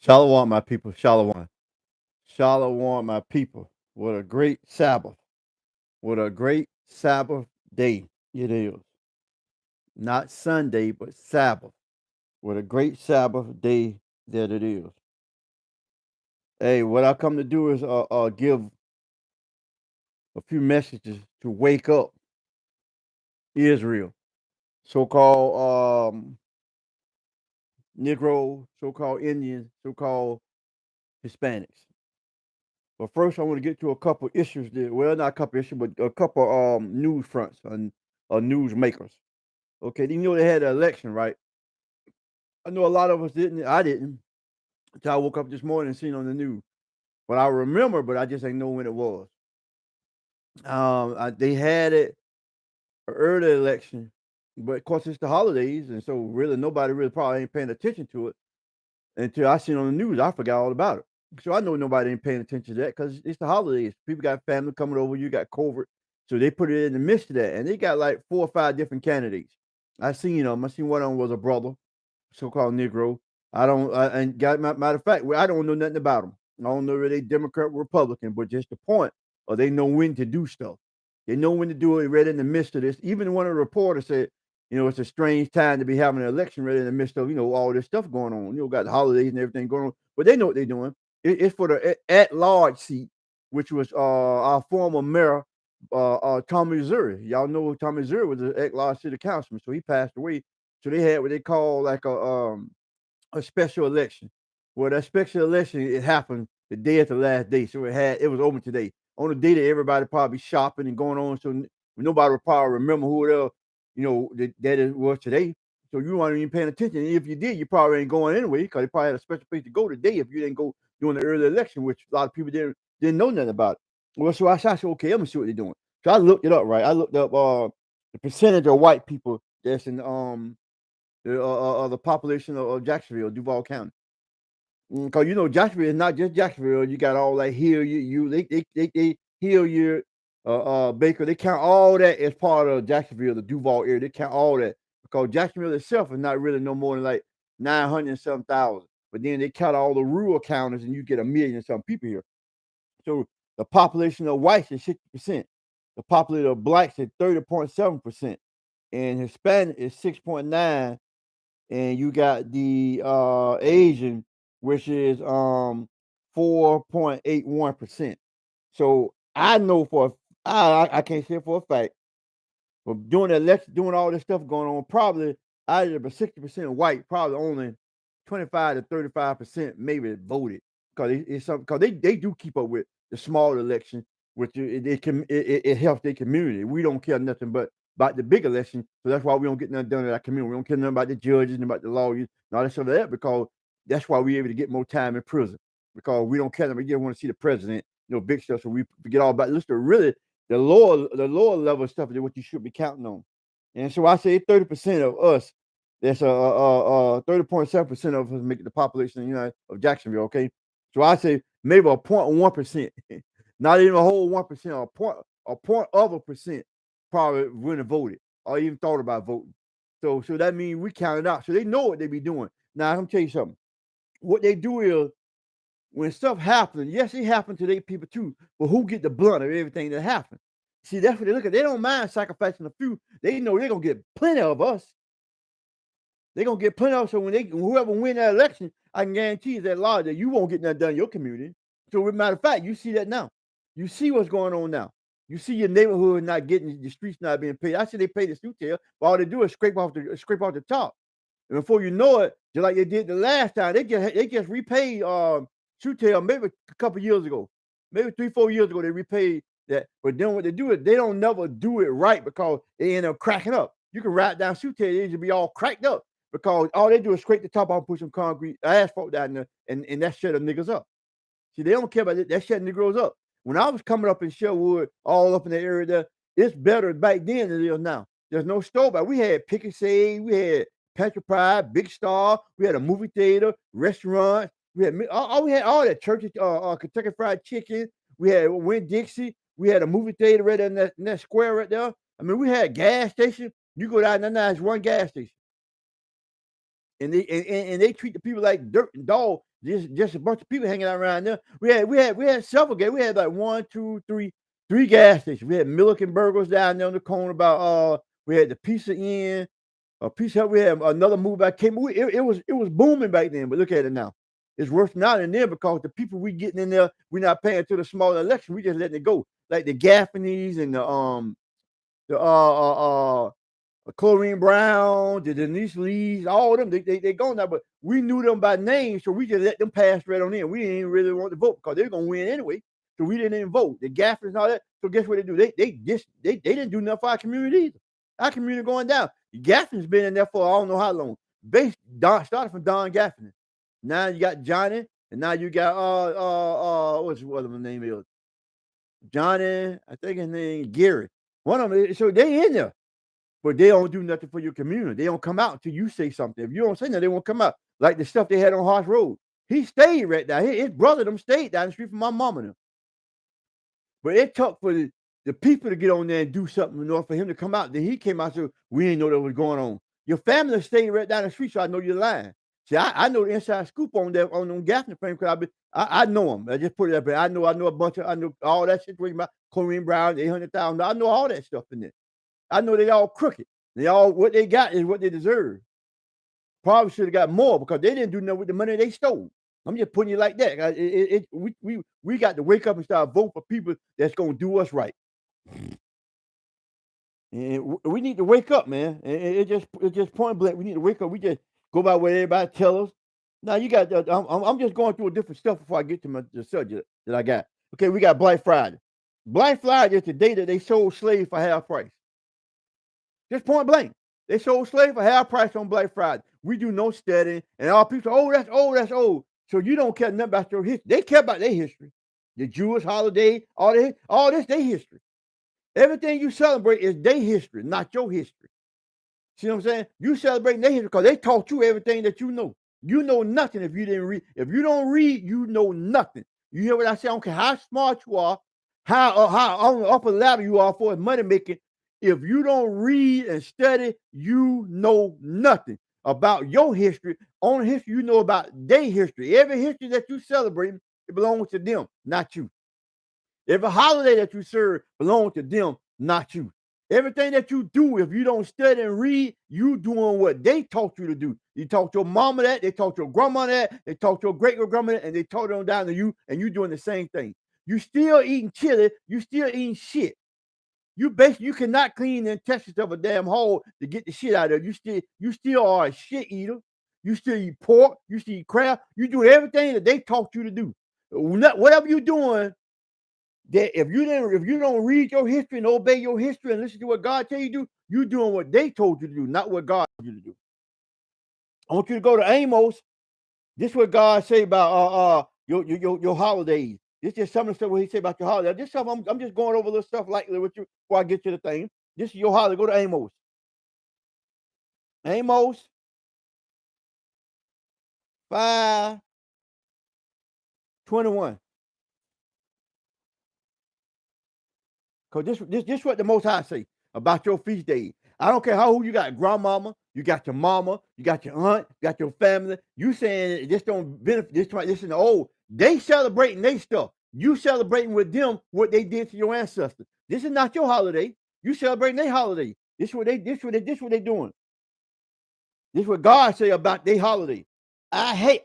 Shalom, my people. Shalom. Shalom, my people. What a great Sabbath. What a great Sabbath day it is. Not Sunday, but Sabbath. What a great Sabbath day that it is. Hey, what I come to do is give a few messages to wake up Israel. So-called Negro, so-called Indians, so-called Hispanics. But first, I want to get to a couple issues. Well, not a couple issues, but a couple news fronts and news makers. Okay, you know they had an election, right? I know a lot of us didn't. I didn't. Until I woke up this morning and seen on the news. But I remember, but I just ain't know when it was. They had it an early election, but of course it's the holidays, and so really nobody really probably ain't paying attention to it until I seen on the news. I forgot all about it. So I know nobody ain't paying attention to that because it's the holidays. People got family coming over. You got COVID, so they put it in the midst of that, and they got like 4 or 5 different candidates. I seen them. I seen one of them was a brother, so-called Negro. I don't. And got matter of fact, I don't know nothing about them. I don't know if they Democrat or Republican, but just the point, or they know when to do stuff. They know when to do it right in the midst of this. Even one of the reporters said, it's a strange time to be having an election right in the midst of, all this stuff going on. Got the holidays and everything going on, but they know what they're doing. It's for the at-large seat, which was our former mayor, Tommy Missouri. Y'all know Tommy Missouri was an at-large city councilman, so he passed away. So they had what they call like a special election. Well, that special election it happened the day at the last day, so it was open today on the day that everybody probably shopping and going on. So nobody would probably remember who else that it was today. So you weren't even paying attention. And if you did, you probably ain't going anyway because they probably had a special place to go today if you didn't go during the early election, which a lot of people didn't know nothing about it. Well, so I said, okay, I'm gonna see what they're doing. So I looked it up, right? I looked up the percentage of white people that's in the population of Jacksonville, Duval County. Because Jacksonville is not just Jacksonville. You got all that Hill, they Hilliard, Baker. They count all that as part of Jacksonville, the Duval area. They count all that because Jacksonville itself is not really no more than like 900,000. But then they count all the rural counties, and you get 1,000,000 some people here. So the population of whites is 60%. The population of blacks is 30.7%, and Hispanic is 6.9%. And you got the Asian, which is 4.81%. So I know I can't say for a fact, but doing the election, doing all this stuff going on, probably out of the 60% white, probably only 25 to 35% maybe voted because it's something because they do keep up with the small election, which it helps their community. We don't care nothing but about the big election, so that's why we don't get nothing done in our community. We don't care nothing about the judges and about the lawyers and all that stuff like that because that's why we're able to get more time in prison because we don't care. We just want to see the president, big stuff. So we forget all about this. Really, the lower level stuff is what you should be counting on. And so I say 30% of us. That's 30.7% of us make the population, of Jacksonville. Okay, so I say maybe a 0.1%, not even a whole 1%, a point of a percent probably wouldn't have voted or even thought about voting. So that means we counted out. So they know what they be doing. Now I'm gonna tell you something. What they do is when stuff happens, yes, it happened to their people too, but who get the blunt of everything that happened? See, that's what they look at. They don't mind sacrificing a few. They know they're gonna get plenty of us. They're gonna get plenty of. So whoever win that election, I can guarantee you that law that you won't get nothing done in your community. So, as a matter of fact, you see that now. You see what's going on now. You see your neighborhood not getting the streets not being paid. I see they pay the street tail, but all they do is scrape off the top. And before you know it, just like they did the last time, they just repaid street tail maybe a couple years ago, maybe 3-4 years ago they repaid that. But then what they do is they don't never do it right because they end up cracking up. You can ride down street tail, they should be all cracked up because all they do is scrape the top off, put some concrete asphalt down there, and that shut the niggas up. See, they don't care about it. That shut Negroes up. When I was coming up in Sherwood, all up in the area there, it's better back then than it is now. There's no store back. We had Pick and Save, we had Pantry Pride, Big Star, we had a movie theater, restaurant, we had all that churches, Kentucky Fried Chicken, we had Win Dixie, we had a movie theater right in that square right there. I mean, we had gas station. You go down there now, it's one gas station. And they treat the people like dirt and dog just a bunch of people hanging out around there. We had several gas. We had like one, two, three gas stations. We had Milliken Burgers down there on the corner about we had the Pizza Inn, Pizza Hut. We had another move back came. It was booming back then, but look at it now. It's worse now than then because the people we getting in there, we're not paying to the small election. We just letting it go. Like the Gaffneys and the Chlorine Brown, the Denise Lees, all of them, they gone now, but we knew them by name, so we just let them pass right on in. We didn't even really want to vote because they're gonna win anyway. So we didn't even vote. The Gaffers and all that. So guess what they do? They didn't do nothing for our community either. Our community going down. The Gaffney's been in there for I don't know how long. Started from Don Gaffney. Now you got Johnny, and now you got what's what his name is? Johnny, I think his name Gary. One of them. So they in there. But they don't do nothing for your community. They don't come out until you say something. If you don't say nothing, they won't come out. Like the stuff they had on Harsh Road. He stayed right there. His brother them stayed down the street from my mama them. But it took for the people to get on there and do something in order for him to come out. Then he came out and said, we didn't know that was going on. Your family stayed right down the street, so I know you're lying. See, I know the inside scoop on that on them Gaffney frame because I know them. I just put it up there. I know a bunch of I know all that situation about Chlorine Brown, 800,000. I know all that stuff in there. I know they all crooked. They all what they got is what they deserve. Probably should have got more because they didn't do nothing with the money they stole. I'm just putting it like that. We got to wake up and start voting for people that's gonna do us right. And we need to wake up, man. It's just point blank. We need to wake up. We just go by what everybody tell us. Now you got. I'm just going through a different stuff before I get to the subject that I got. Okay, we got Black Friday. Black Friday is the day that they sold slaves for half price. Just point blank. They sold slaves for half price on Black Friday. We do no studying, and all people say, oh, that's old, that's old. So you don't care nothing about your history. They care about their history. The Jewish holiday, all this, their history. Everything you celebrate is their history, not your history. See what I'm saying? You celebrate their history because they taught you everything that you know. You know nothing if you didn't read. If you don't read, you know nothing. You hear what I say? I don't care how smart you are, how on the upper ladder you are for money making. If you don't read and study, you know nothing about your history. Only history you know about their history. Every history that you celebrate, it belongs to them, not you. Every holiday that you serve belongs to them, not you. Everything that you do, if you don't study and read, you doing what they taught you to do. You taught your mama that, they taught your grandma that, they taught your great-grandma that, and they taught it on down to you, and you doing the same thing. You still eating chili, you still eating shit. You cannot clean the intestines of a damn hole to get the shit out of it. You still are a shit eater. You still eat pork. You still eat crab. You do everything that they taught you to do. Whatever you're doing, that if you don't read your history and obey your history and listen to what God tell you to do, you're doing what they told you to do, not what God told you to do. I want you to go to Amos. This is what God say about your holidays. This is some of the stuff what he said about your holiday. This stuff I'm just going over a little stuff lightly with you before I get to the thing. This is your holiday. Go to Amos. Amos 5:21. Because this what the Most High say about your feast days. I don't care who you got, grandmama, you got your mama, you got your aunt, you got your family. You saying this don't benefit this in the old. They celebrating their stuff. You celebrating with them what they did to your ancestors. This is not your holiday. You celebrating their holiday. This what they doing. This is what God say about their holiday. I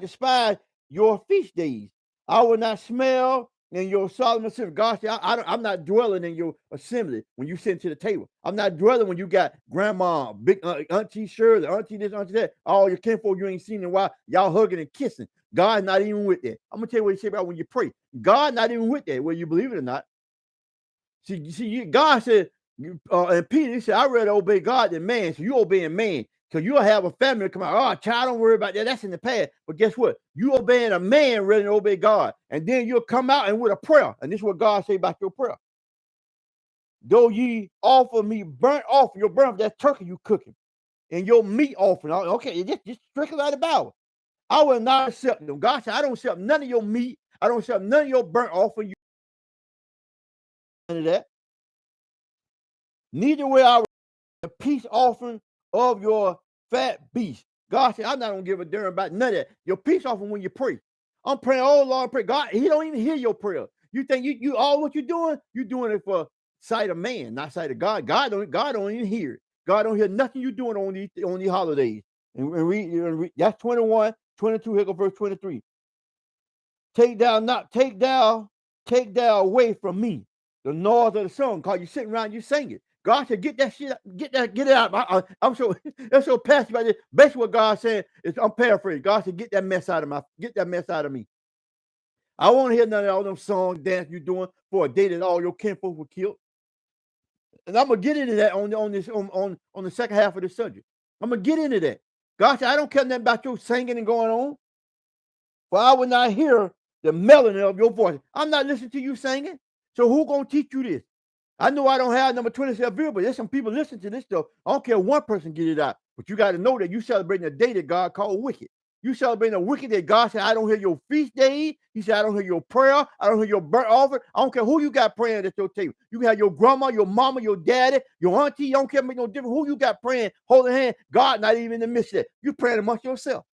despise your feast days. I will not smell in your solemn assembly. God said, I'm not dwelling in your assembly when you sit to the table. I'm not dwelling when you got grandma, big auntie Shirley, auntie this, auntie that. All your kinfolk you ain't seen in a while. Y'all hugging and kissing. God not even with that. I'm gonna tell you what he said about when you pray. God not even with that, whether you believe it or not. See, God said, and Peter, he said, I'd rather obey God than man. So you obeying man. So you'll have a family come out. Oh, child, don't worry about that. That's in the past. But guess what? You obeying a man rather than obey God. And then you'll come out and with a prayer. And this is what God say about your prayer. Though ye offer me burnt offering, your burnt that turkey you cooking, and your meat offering. Okay, just strictly out of the Bible. I will not accept them. God said, I don't accept none of your meat. I don't accept none of your burnt offering. None of that. Neither will I the peace offering of your fat beast. God said, I'm not gonna give a damn about none of that. Your peace offering when you pray. I'm praying, oh Lord, pray. God, He don't even hear your prayer. You think you all what you're doing it for sight of man, not sight of God. God don't even hear it. God don't hear nothing you doing on these holidays. And read, that's 21, 22, here go verse 23. Take thou away from me the noise of the song, because you sitting around, you singing. God said, get that shit, get it out. I'm so that's so passionate about this. Basically, what God said is, I'm paraphrasing. God said, get that mess out of me. I won't hear none of all them songs, dance you doing for a day that all your kinfolk were killed. And I'm gonna get into that on the second half of the subject. I'm gonna get into that. God said, I don't care nothing about your singing and going on, for I will not hear the melody of your voice. I'm not listening to you singing. So who gonna teach you this? I know I don't have number 27 bill, but there's some people listening to this stuff. I don't care one person get it out, but you got to know that you celebrating a day that God called wicked. You celebrating a wicked that God said, I don't hear your feast day. He said, I don't hear your prayer. I don't hear your burnt offering. I don't care who you got praying at your table. You can have your grandma, your mama, your daddy, your auntie. You don't care, make no difference who you got praying, holding hand. God not even in the midst of that. You praying amongst yourself.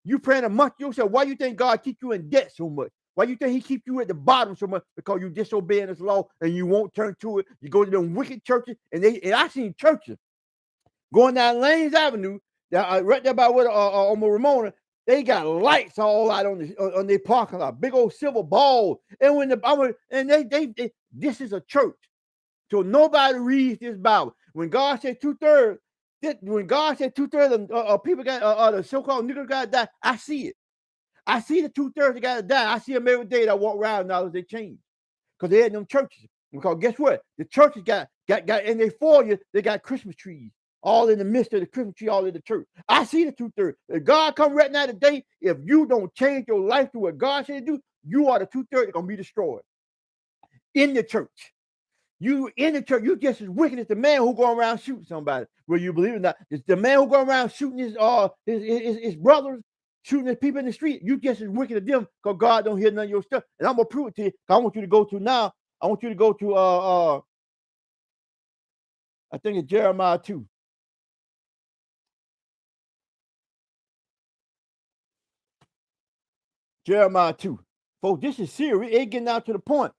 You praying amongst yourself. Why you think God keep you in debt so much? Why you think He keep you at the bottom so much? Because you disobeying His law and you won't turn to it. You go to them wicked churches, and I seen churches going down Lanes Avenue, right there by where on Ramona. They got lights all out on their parking lot, big old silver balls. And this is a church, so nobody reads this Bible. When God said 2/3, of people got the so-called nigger got die, I see it. I see the 2/3 that got to die. I see them every day that walk around now as they change. Because they had them churches. Because guess what? The churches got in their foyer, they got Christmas trees. All in the midst of the Christmas tree, all in the church. I see the 2/3. If God come right now today, if you don't change your life to what God said to do, you are the 2/3 that going to be destroyed. In the church. You in the church, you just as wicked as the man who go around shooting somebody. Will you believe it or not? It's the man who go around shooting his brothers, shooting his people in the street. You just as wicked as them, because God don't hear none of your stuff. And I'm gonna prove it to you. I want you to go to now. I want you to go to I think it's Jeremiah 2. Jeremiah 2. Folks, this is serious. It ain't getting out to the point.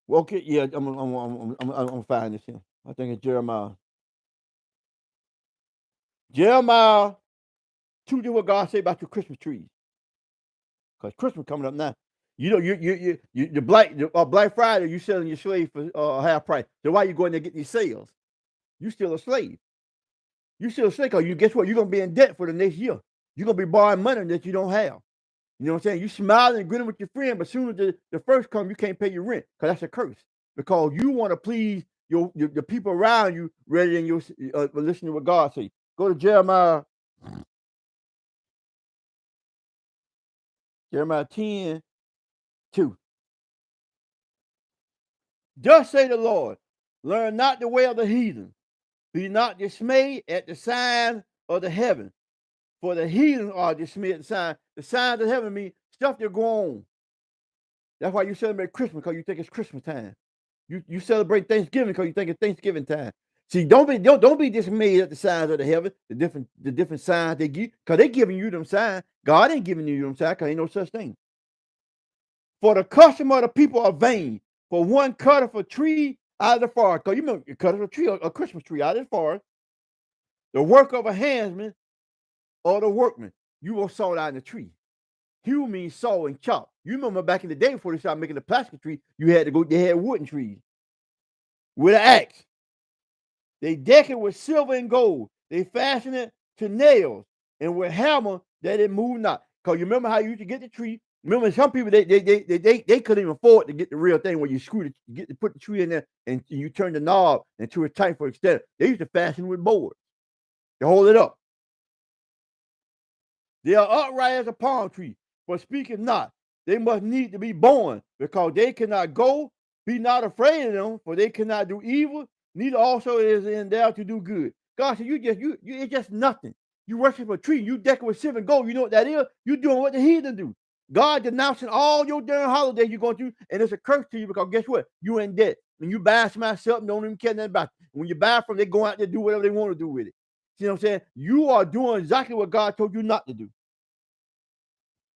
Well, okay, yeah, I'm gonna find this here. I think it's Jeremiah. Jeremiah 2 do what God say about your Christmas trees. Because Christmas coming up now. You know, the Black Friday, you selling your slave for half price. So why you going there get these sales? You still a slave. You still a slave, because you guess what? You're gonna be in debt for the next year. You're gonna be borrowing money that you don't have. You know what I'm saying? You smiling and grinning with your friend, but soon as the first come, you can't pay your rent, because that's a curse. Because you want to please the people around you rather than you listening to what God says. Go to Jeremiah 10, 2. Thus say the Lord, learn not the way of the heathen. Be not dismayed at the sign of the heaven. For the heathen are dismayed at the sign. The signs of heaven mean stuff that go on. That's why you celebrate Christmas, because you think it's Christmas time. You celebrate Thanksgiving because you think it's Thanksgiving time. See, don't be dismayed at the signs of the heaven, the different signs they give, because they giving you them signs. God ain't giving you them signs, because ain't no such thing. For the custom of the people are vain. For one cutteth a tree out of the forest. Because you know, you cut a tree, a Christmas tree out of the forest. The work of a handsman or the workman, you will saw it out in the tree. Hew means saw and chop. You remember back in the day before they started making the plastic tree, they had wooden trees with an axe. They deck it with silver and gold. They fasten it to nails and with hammer that it move not. Because you remember how you used to get the tree. Remember, some people they couldn't even afford to get the real thing where you put the tree in there and you turn the knob until it's tight for extent. They used to fasten with boards to hold it up. They are upright as a palm tree, but speaking not. They must need to be born, because they cannot go. Be not afraid of them, for they cannot do evil. Neither also is in there to do good. God said, it's just nothing. You worship a tree, you decorate with silver and gold. You know what that is? You doing what the heathen do. God denouncing all your damn holidays you're going through, and it's a curse to you, because guess what? You in debt. When you buy somebody something, don't even care nothing about it. When you buy from, they go out there do whatever they want to do with it. See what I'm saying? You are doing exactly what God told you not to do.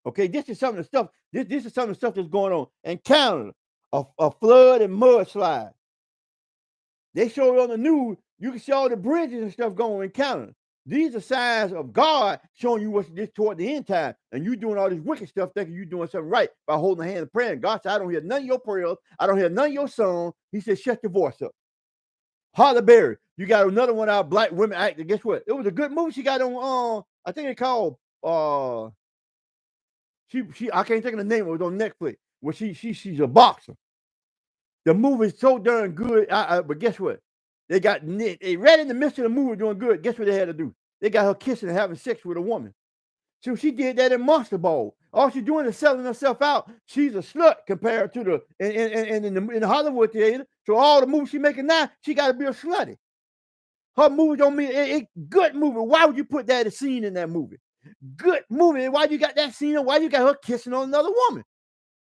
Okay, this is some of the stuff. This is some of the stuff that's going on in Canada. A flood and mudslide. They showed it on the news. You can see all the bridges and stuff going in Canada. These are signs of God showing you what's this toward the end time. And you doing all this wicked stuff thinking you're doing something right by holding the hand and praying. God said, I don't hear none of your prayers. I don't hear none of your song. He said, shut your voice up. Holly Berry, you got another one of our black women actor. Guess what? It was a good movie she got on, I think it called, I can't think of the name. It was on Netflix. Where she's a boxer. The movie is so darn good. But guess what? They got right in the midst of the movie doing good. Guess what they had to do? They got her kissing and having sex with a woman. So she did that in Monster Ball. All she's doing is selling herself out. She's a slut compared to in the Hollywood theater. So all the movies she's making now, she got to be a slutty. Her movie don't mean it. Good movie. Why would you put that scene in that movie? Good movie. Why you got that scene? Why you got her kissing on another woman?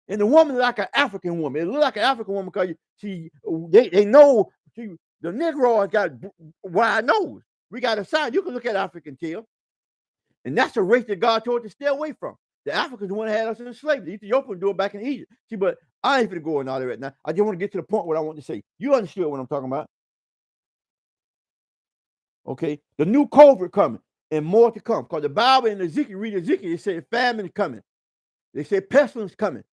And the woman is like an African woman. It look like an African woman because they know the Negro has got wide nose. We got a sign. You can look at African tail. And that's a race that God told us to stay away from. The Africans want to have us in slavery. The Ethiopians do it back in Egypt. See, but I ain't going to go in all that right now. I just want to get to the point what I want to say. You understood what I'm talking about. Okay. The new COVID coming and more to come. Because the Bible in Ezekiel, read Ezekiel, it said famine coming. They say pestilence coming.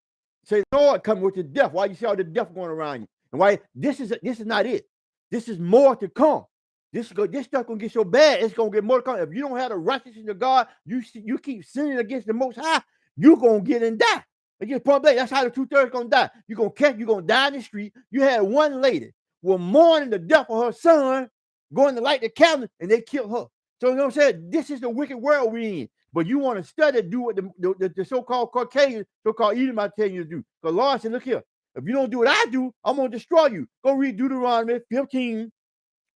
Say Lord coming with the death. Why you see all the death going around you? And why this is not it. This is more to come. This stuff gonna get so bad, it's gonna get more to come. If you don't have the righteousness of God, you keep sinning against the Most High, you gonna get and die. And just point blank, that's how the 2/3 gonna die. You're gonna die in the street. You had one lady was mourning the death of her son, going to light the candle, and they killed her. So you know what I'm saying? This is the wicked world we're in. But you want to study, do what the so-called Caucasian, so-called Edomite tell you to do. Because Lord said, look here, if you don't do what I do, I'm going to destroy you. Go read Deuteronomy 15,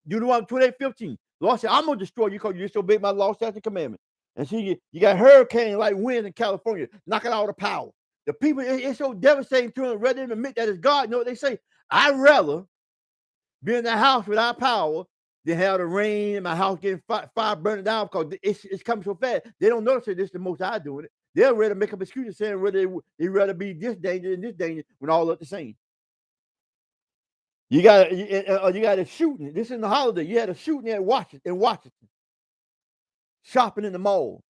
Deuteronomy 28:15. Lord said, I'm going to destroy you because you disobeyed my law, statute, and commandment. And see, you got hurricane like winds in California, knocking out the power. The people, it's so devastating to them, rather than admit that it's God. You know what they say? I'd rather be in the house without power than have the rain and my house getting fire burning down because it's coming so fast. They don't notice that this is the Most High doing it. They're ready to make up excuses saying whether they rather be this danger than this danger when all look the same. You got a shooting. This is the holiday. You had a shooting in Washington. Shopping in the mall.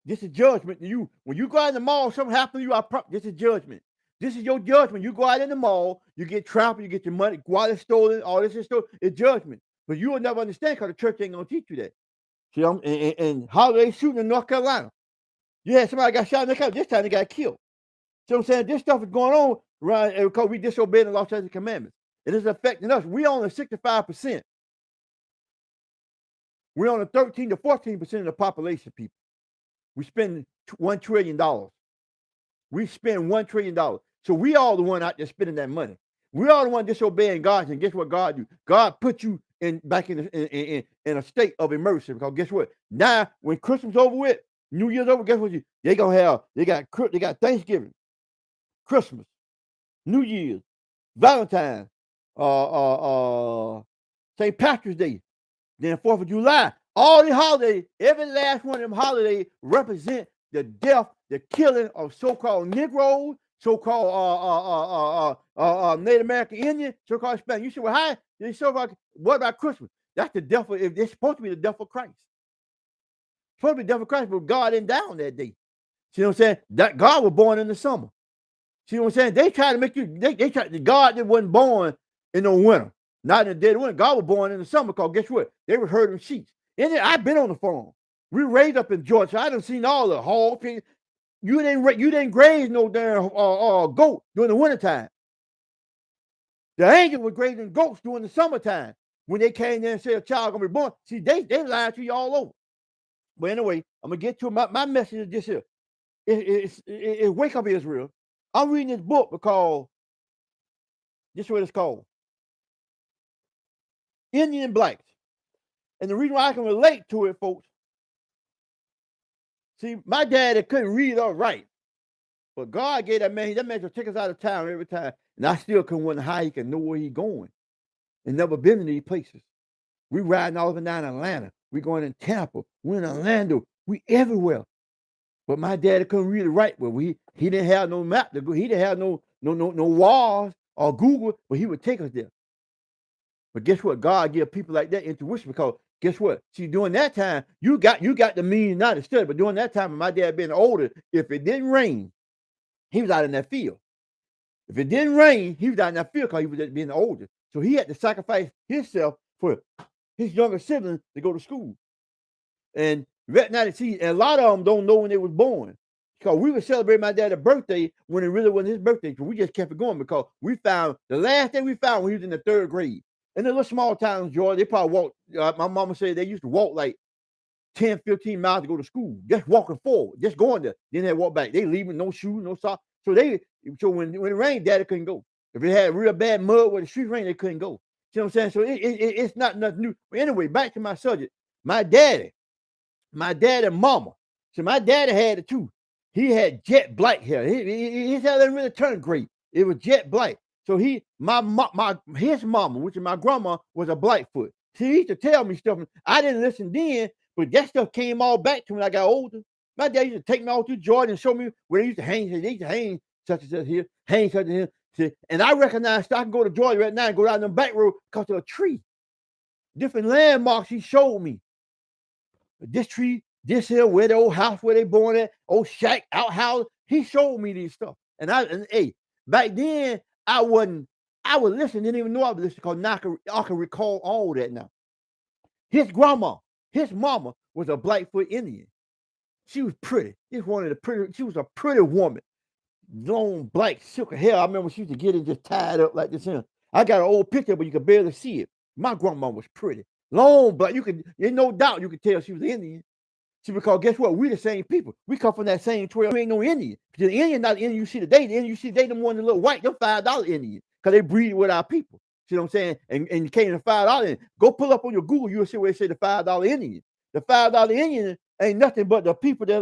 This is judgment to you. When you go out in the mall, something happens to you. This is judgment. This is your judgment. You go out in the mall, you get trapped, you get your money, wallet stolen, all this is stolen. It's judgment. But you will never understand because the church ain't gonna teach you that. See, and holiday shooting in North Carolina. You had somebody got shot in the car. This time they got killed. So I'm saying this stuff is going on around because we disobeyed the law, statutes, and commandments. It is affecting us. We only 65%. We're only 13 to 14% of the population, people. We spend $1 trillion. We spend $1 trillion. So we all the one out there spending that money. We all the one disobeying God. And guess what God do? God put you back in a state of emergency. Because guess what? Now, when Christmas over with, New Year's over, guess what? They got Thanksgiving, Christmas, New Year's, Valentine's, St. Patrick's Day, then 4th of July. All the holidays, every last one of them holidays represent the death, the killing of so-called Negroes, so-called Native American Indian, so-called Hispanic. You say, well, how? What about Christmas? That's the death of, if it's supposed to be the death of Christ. It's supposed to be the death of Christ, but God didn't die on that day. See what I'm saying? That God was born in the summer. See what I'm saying? They try to make you, God that wasn't born in the winter. Not in the dead of winter. God was born in the summer because guess what? They were herding sheep. And then I've been on the farm. We raised up in Georgia. I done seen all the hogs. You didn't graze no damn goat during the wintertime. The angels were grazing goats during the summertime. When they came there and said a child gonna be born. See, they lied to you all over. But anyway, I'm gonna get to my message is this here. It's Wake Up Israel. I'm reading this book because this is what it's called. Indian Blacks. And the reason why I can relate to it, folks, see, my dad couldn't read or write. But God gave that man would take us out of town every time. And I still couldn't wonder how he can know where he's going. And never been in these places. We riding all up and down Atlanta. we going in Tampa, we in Orlando, we everywhere. But my daddy couldn't read or write. But he didn't have no map to go. He didn't have no walls or Google, but he would take us there. But guess what? God give people like that intuition because guess what? See, during that time, you got the means not to study, but during that time, when my dad being older, if it didn't rain, he was out in that field. If it didn't rain, he was out in that field because he was just being older. So he had to sacrifice himself for his younger siblings to go to school. And right now, see, and a lot of them don't know when they was born. Because we would celebrate my dad's birthday when it really wasn't his birthday. So we just kept it going because we found the last thing we found when he was in the 3rd grade. In the little small towns, Georgia, they probably walked. My mama said they used to walk like 10, 15 miles to go to school, just walking forward, just going there. Then they walk back. They leaving no shoes, no socks. So when it rained, daddy couldn't go. If it had real bad mud where the street rained, they couldn't go. See what I'm saying? So it's not nothing new. But anyway, back to my subject. My daddy and mama. So my daddy had it too. He had jet black hair. His hair didn't really turn gray. It was jet black. So his mama, which is my grandma, was a Blackfoot. See, he used to tell me stuff. I didn't listen then, but that stuff came all back to me when I got older. My dad used to take me all through Georgia and show me where they used to hang. They used to hang such and such here, hang such and here. See, and I recognized I can go to Georgia right now and go down the back road because of a tree. Different landmarks he showed me. This tree, this here, where the old house where they born at, old shack, outhouse. He showed me these stuff. And hey, back then I would listen, didn't even know I was listening because now I can recall all that now. His grandma, his mama was a Blackfoot Indian. She was pretty. She was a pretty woman. Long black silk hair. I remember she used to get it just tied up like this here. I got an old picture, but you could barely see it. My grandma was pretty. Long black. There's no doubt you could tell she was Indian. See, because guess what? We the same people. We come from that same 12. We ain't no Indian. The Indian not the Indian you see today. The Indian you see today, them one the little white, them $5 Indian. Because they breed with our people. See what I'm saying? And you came to $5. Go pull up on your Google, you'll see where they say the $5 Indian. The $5 Indian ain't nothing but the people that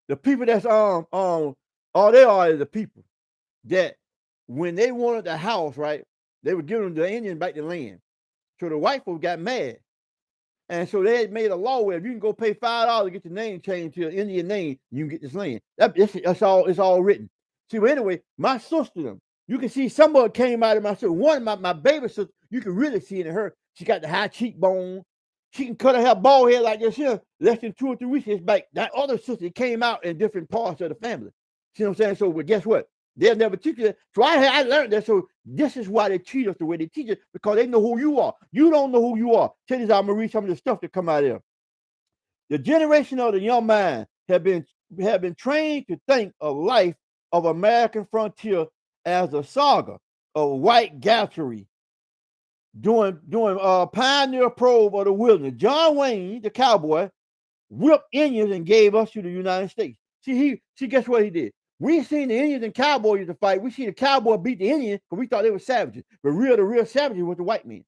the people that's all they are is the people that when they wanted the house, right, they were giving the Indians back the land. So the white folks got mad. And so they had made a law where if you can go pay $5 to get your name changed to an Indian name, you can get this land. It's all written. See, well, anyway, my sister, you can see some of it came out of my sister. One, my baby sister, you can really see it in her. She got the high cheekbone. She can cut her hair bald head like this here. Less than 2 or 3 weeks, it's back. That other sister came out in different parts of the family. See what I'm saying? So, but guess what? They'll never teach you that. So I learned that. So this is why they treat us the way they teach us, because they know who you are. You don't know who you are. Tell you, I'm gonna read some of the stuff that come out of there. The generation of the young mind have been trained to think of life of American frontier as a saga of white Gallery doing pioneer probe of the wilderness. John Wayne, the cowboy, whipped Indians and gave us to the United States. See, guess what he did? We seen the Indians and cowboys to fight. We see the cowboy beat the Indians because we thought they were savages. But the real savages was the white men.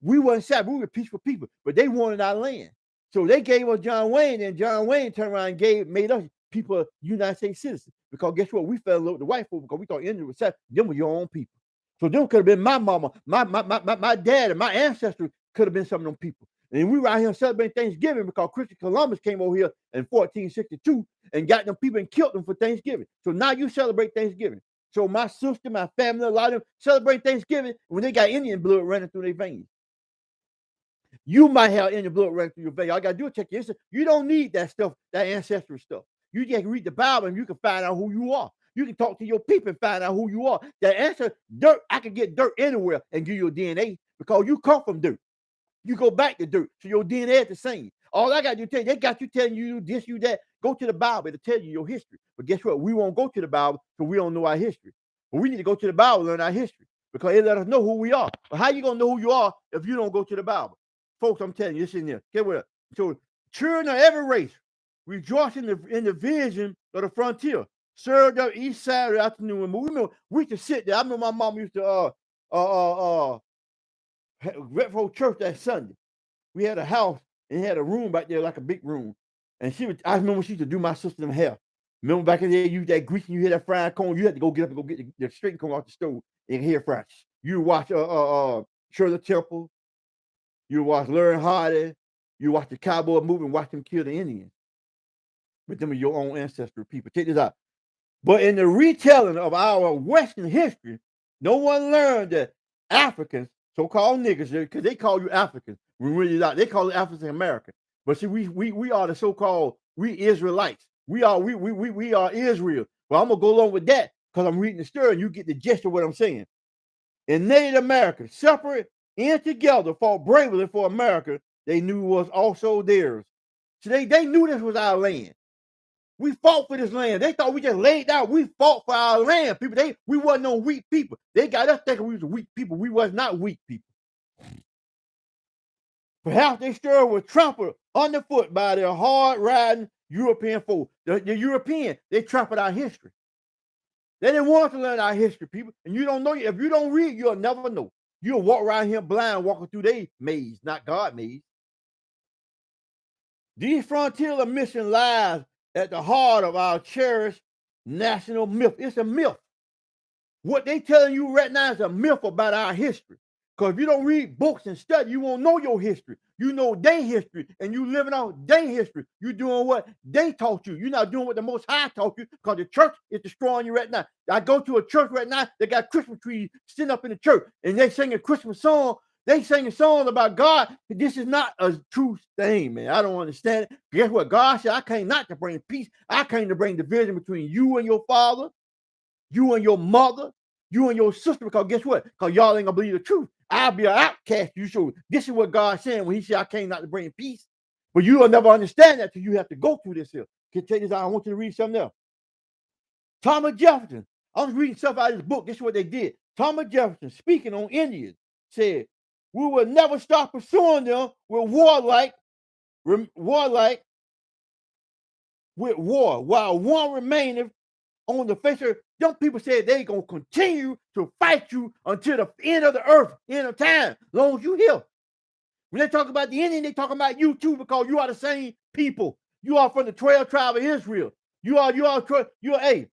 We wasn't savages. We were peaceful people, but they wanted our land. So they gave us John Wayne, and John Wayne turned around and made us people United States citizens. Because guess what? We fell in love with the white folks because we thought Indians were savages. Them were your own people. So them could have been my mama, my dad, and my ancestors could have been some of them people. And we were out here celebrating Thanksgiving because Christopher Columbus came over here in 1462 and got them people and killed them for Thanksgiving. So now you celebrate Thanksgiving. So my sister, my family, a lot of them celebrate Thanksgiving when they got Indian blood running through their veins. You might have Indian blood running through your veins. All you got to do is check your history. You don't need that stuff, that ancestral stuff. You just read the Bible and you can find out who you are. You can talk to your people and find out who you are. The answer, dirt, I can get dirt anywhere and give you a DNA because you come from dirt. You go back to dirt. So your DNA is the same. All I got to tell you, they got you telling you this, you that. Go to the Bible to tell you your history. But guess what? We won't go to the Bible because we don't know our history. But we need to go to the Bible and learn our history because it let us know who we are. But how you going to know who you are if you don't go to the Bible? Folks, I'm telling you, this in there. Get with it. So children of every race rejoice in the vision of the frontier. Served up each Saturday afternoon. We used to sit there. I remember my mom used to Redford Church that Sunday. We had a house and had a room back there, like a big room. And I remember she used to do my sister them hair. Remember back in there, you that grease and you hear that frying cone, you had to go get up and go get the straight cone off the stove and hair fry. You watch Shirley Temple, you watch Learn Hardy, you watch the cowboy movie and watch them kill the Indians. But them are your own ancestral people. Check this out. But in the retelling of our Western history, no one learned that Africans, so-called niggas, because they call you Africans, when really not, they call it African American. But see, we are the so-called Israelites. We are Israel. Well, I'm gonna go along with that because I'm reading the story and you get the gist of what I'm saying. In Native America, separate and together, fought bravely for America. They knew was also theirs. So they knew this was our land. We fought for this land. They thought we just laid down. We fought for our land, people. We wasn't no weak people. They got us thinking we was weak people. We was not weak people. Perhaps they sure were trampled underfoot by their hard-riding European foe. The European, they trampled our history. They didn't want to learn our history, people. And you don't know. If you don't read, you'll never know. You'll walk around here blind, walking through their maze, not God maze. These frontier mission lies at the heart of our cherished national myth. It's a myth. What they telling you right now is a myth about our history. Because if you don't read books and study, you won't know your history. You know their history, and you living out their history. You're doing what they taught you. You're not doing what the Most High taught you, because the church is destroying you right now. I go to a church right now, they got Christmas trees sitting up in the church, and they sing a Christmas song. They sing a song about God. This is not a true thing, man. I don't understand it. Guess what? God said, I came not to bring peace. I came to bring division between you and your father, you and your mother, you and your sister, because guess what? Because y'all ain't gonna believe the truth. I'll be an outcast. You show. This is what God's saying when he said, I came not to bring peace. But you will never understand that till you have to go through this here. Can take this out. I want you to read something else. Thomas Jefferson. I was reading stuff out of this book. This is what they did. Thomas Jefferson, speaking on Indians, said, we will never stop pursuing them with warlike, with war, while one remaineth on the face of them. People said they gonna continue to fight you until the end of the earth, end of time, as long as you here. When they talk about the Indian, they talking about you too, because you are the same people. You are from the 12 tribe of Israel. Hey,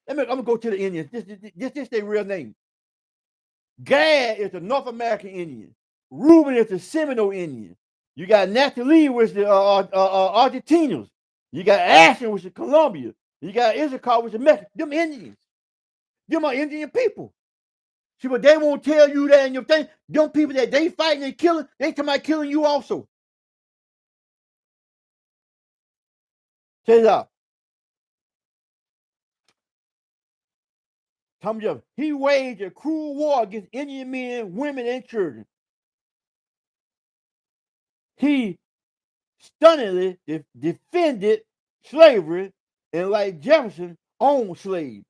I'm gonna go to the Indians. This their real name. Gad is the North American Indian. Reuben is the Seminole Indian. You got Naphtali, which is the Argentinos. You got Asher, which is Colombia. You got Issachar, which is Mexico. Them Indians. Them are Indian people. See, but they won't tell you that in your thing. Them people that they fighting and killing, they talking about killing you also. Check it out. Thomas Jefferson, he waged a cruel war against Indian men, women, and children. He stunningly defended slavery, and like Jefferson, owned slaves.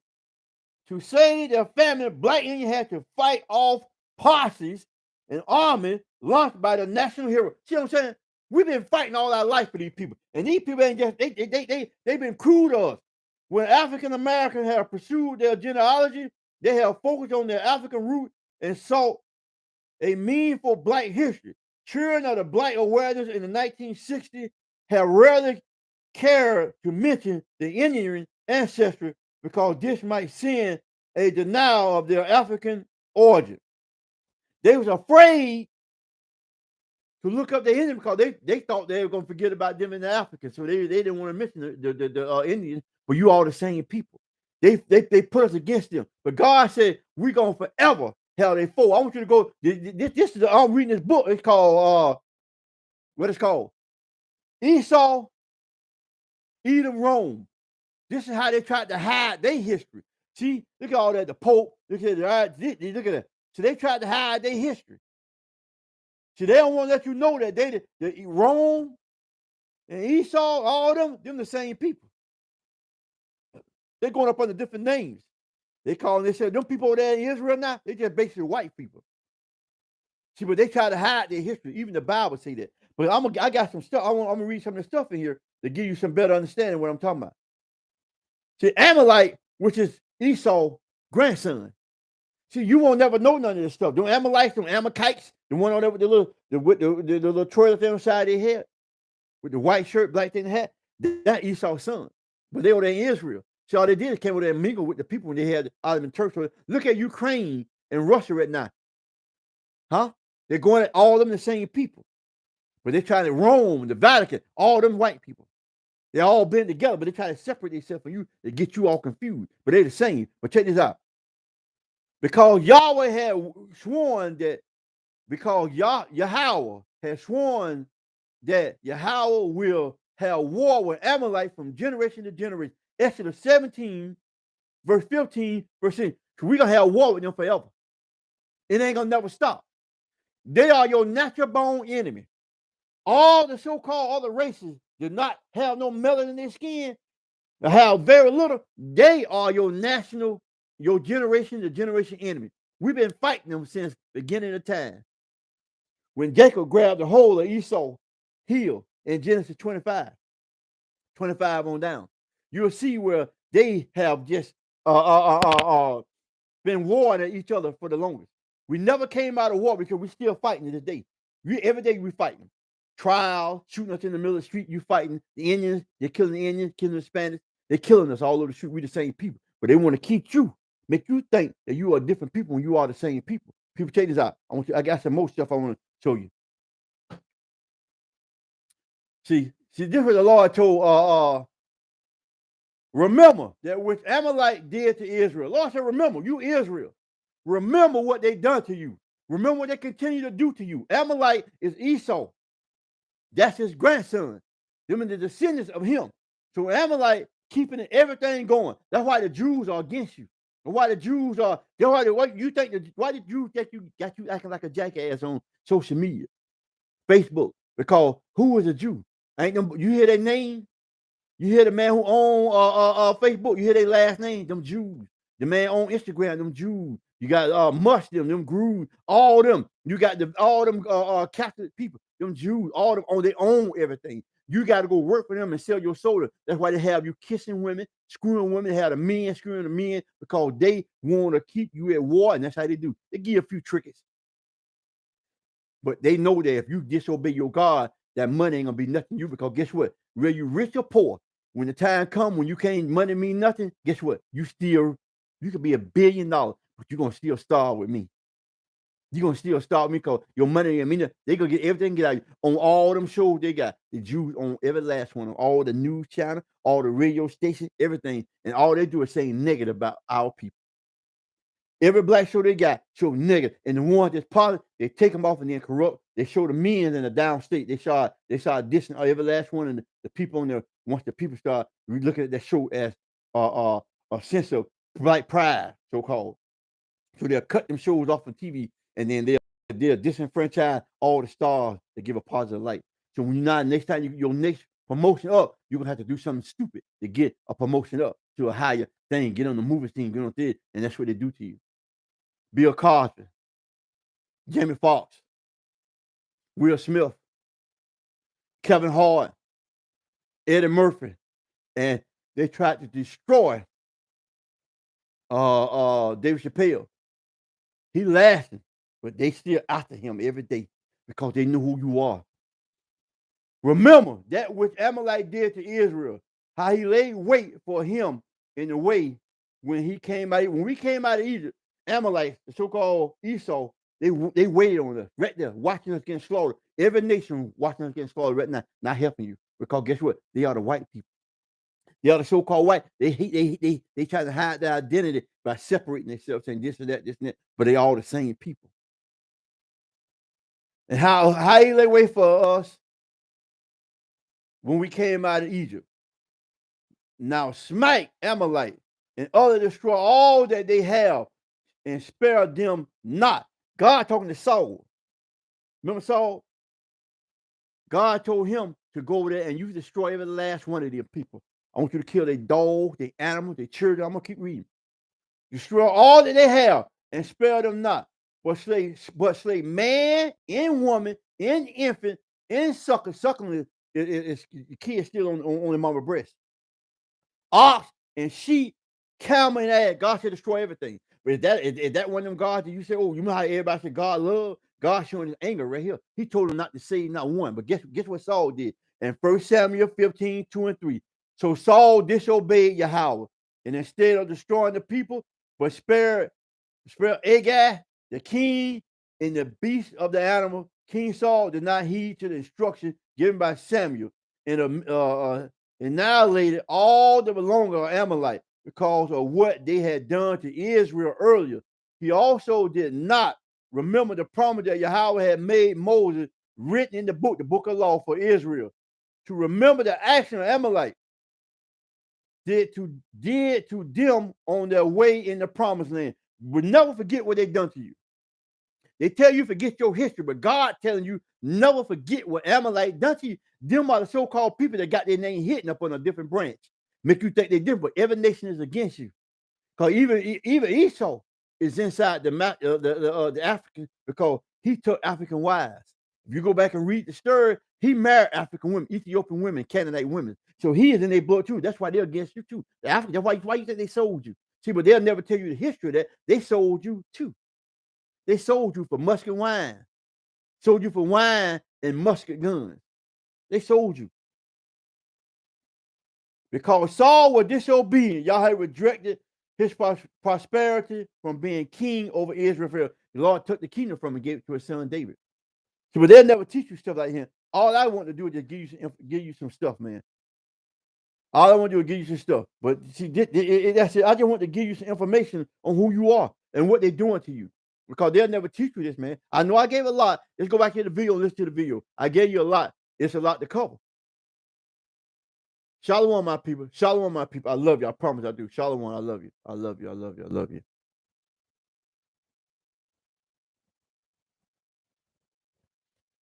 To save their family, black Indians had to fight off posses and armies launched by the national hero. See what I'm saying? We've been fighting all our life for these people, and these people ain't just they've been cruel to us. When African Americans have pursued their genealogy, they have focused on their African root and sought a meaningful black history. Children of the black awareness in the 1960s have rarely cared to mention the Indian ancestry, because this might send a denial of their African origin. They was afraid to look up the Indian because they thought they were going to forget about them in the Africans. So they didn't want to mention the Indians, but you all the same people. They put us against them. But God said, we're going to forever have they foe. I want you to go. This is I'm reading this book. It's called what it's called? Esau, Edom, Rome. This is how they tried to hide their history. See, look at all that. The Pope, look at that. Look at that. So they tried to hide their history. See, they don't want to let you know that the Rome and Esau, all them the same people. They're going up under different names. They said, them people over there in Israel now, they just basically white people. See, but they try to hide their history. Even the Bible say that. But I got some stuff. I'm gonna read some of the stuff in here to give you some better understanding of what I'm talking about. See, Amalite, which is Esau's grandson. See, you won't never know none of this stuff. Them Amalekites, them Amalekites, the one on there with the little toilet thing inside their head, with the white shirt, black thing hat, that Esau's son. But they were in Israel. See, all they did is came over there and mingled with the people when they had Ottoman Turks. So look at Ukraine in Russia right now. Huh? They're going at all of them the same people. But they're trying to Rome, the Vatican, all them white people. They all been together, but they try to separate themselves from you to get you all confused. But they're the same. But check this out. Because Yahweh had sworn that, because Yahweh has sworn that Yahweh will have war with Amalek from generation to generation. Exodus 17, verse 15, verse 6. So we're going to have war with them forever. It ain't going to never stop. They are your natural born enemy. All the so-called other races do not have no melanin in their skin, have very little. They are your national, your generation to generation enemy. We've been fighting them since the beginning of time. When Jacob grabbed the whole of Esau's heel in Genesis 25 on down, you'll see where they have just been warring at each other for the longest. We never came out of war because we're still fighting to this day. Every day we're fighting. Trial, shooting us in the middle of the street, you fighting the Indians, they're killing the Indians, killing the Hispanics, they're killing us all over the street. We're the same people. But they want to keep you, make you think that you are different people when you are the same people. People, check this out. I got some more stuff I want to show you. See, this is what the Lord told remember that which Amalek did to Israel. Lord said, remember, you Israel. Remember what they done to you. Remember what they continue to do to you. Amalek is Esau. That's his grandson. Them are the descendants of him. So Amalek keeping everything going. That's why the Jews are against you. And why the Jews are, why did you think got you acting like a jackass on social media, Facebook? Because who is a Jew? Ain't them, you hear their name? You hear the man who own Facebook, you hear their last name, them Jews. The man on Instagram, them Jews. You got Muslim, them Grooves, all them. You got all them Catholic people, them Jews, all them they own everything. You got to go work for them and sell your soda. That's why they have you kissing women, screwing women, have the men screwing the men, because they want to keep you at war, and that's how they do. They give you a few trickets. But they know that if you disobey your God, that money ain't gonna be nothing to you, because guess what? Whether you rich or poor, when the time comes when you can't money mean nothing, guess what? You could be $1 billion, but you're gonna still starve with me. You're gonna still starve me because your money ain't mean nothing. They gonna get everything get out on all them shows they got. The Jews on every last one, on all the news channel, all the radio stations, everything, and all they do is say negative about our people. Every black show they got show negative, and the ones that's positive, they take them off and then corrupt. They show the men in the downstate. They start dissing every last one, and the people on there. Once the people start looking at that show as a sense of black pride, so called, so they'll cut them shows off on TV, and then they'll disenfranchise all the stars to give a positive light. So when you're not next time your next promotion up, you're gonna have to do something stupid to get a promotion up to a higher thing, get on the movie scene, get on theater, and that's what they do to you. Bill Cosby, Jamie Foxx, Will Smith, Kevin Hart, Eddie Murphy, and they tried to destroy David Chappelle. He laughing, but they still after him every day because they know who you are. Remember that which Amalek did to Israel, how he laid wait for him in the way when we came out of Egypt. Amalek, the so-called Esau, they waited on us right there, watching us getting slaughtered. Every nation watching us getting slaughtered right now, not helping you. Because guess what? They are the white people. They are the so-called white. They try to hide their identity by separating themselves, saying this and that, but they all the same people. And how he lay wait for us when we came out of Egypt. Now smite Amalek and other destroy all that they have, and spare them not. God talking to Saul. Remember Saul? God told him to go over there and you destroy every last one of them people. I want you to kill their dogs, their animals, their children. I'm gonna keep reading. Destroy all that they have and spare them not. But slay man and woman and infant and suckling is the kid still on the mama's breast. Ox and sheep, camel and ass. God said destroy everything. But is that one of them gods that you say, oh, you know how everybody said God love? God showing his anger right here. He told him not to save not one. But guess what Saul did? In 1 Samuel 15, 2 and 3. So Saul disobeyed Yahweh, and instead of destroying the people, but spared Spell Agag, the king, and the beast of the animal. King Saul did not heed to the instruction given by Samuel and annihilated all that belonged to Amalek because of what they had done to Israel earlier. He also did not remember the promise that Yahweh had made Moses, written in the book of law for Israel, to remember the action of Amalek did to them on their way in the promised land. But never forget what they done to you. They tell you forget your history, but God telling you never forget what Amalek done to you. Them are the so-called people that got their name hidden up on a different branch. Make you think they're different, but every nation is against you. Because even Esau is inside the African because he took African wives. If you go back and read the story, he married African women, Ethiopian women, Canaanite women. So he is in their blood too. That's why they're against you too. The African, that's why you think they sold you. See, but they'll never tell you the history of that. They sold you too. They sold you for musket wine, sold you for wine and musket guns. They sold you. Because Saul was disobedient, Yahweh rejected his prosperity from being king over Israel. The Lord took the kingdom from him and gave it to his son David. So, but they'll never teach you stuff like him. All I want to do is just give you some stuff, man. All I want to do is give you some stuff. But see, that's it. I just want to give you some information on who you are and what they're doing to you. Because they'll never teach you this, man. I know I gave a lot. Let's go back to the video and listen to the video. I gave you a lot. It's a lot to cover. Shalom, my people. Shalom, my people. I love you. I promise I do. Shalom, I love you. I love you. I love you. I love you.